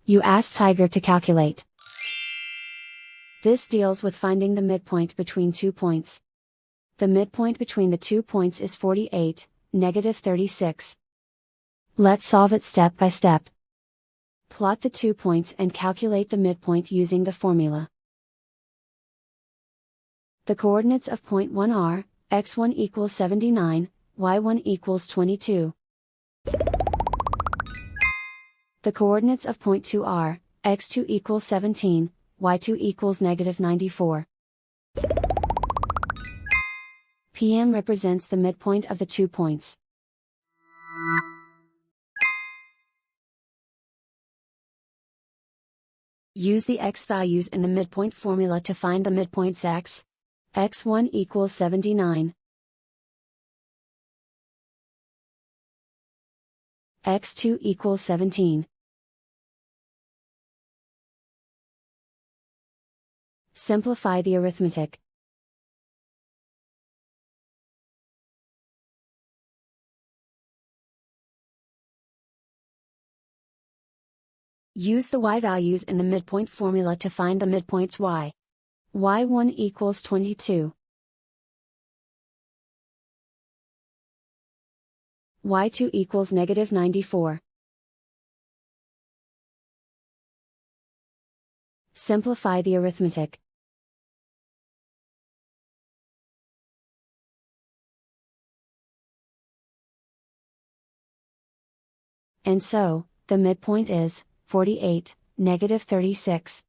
You ask Tiger to calculate. This deals with finding the midpoint between 2 points. The midpoint between the 2 points is 48, -36. Let's solve it step by step. Plot the 2 points and calculate the midpoint using the formula. The coordinates of point 1 are, x1 equals 79, y1 equals 22. The coordinates of point 2 are, x2 equals 17, y2 equals -94. PM represents the midpoint of the 2 points. Use the x values in the midpoint formula to find the midpoints x. x1 equals 79. x2 equals 17. Simplify the arithmetic. Use the y values in the midpoint formula to find the midpoints y. y1 equals 22. y2 equals -94. Simplify the arithmetic. And so, the midpoint is 48, -36.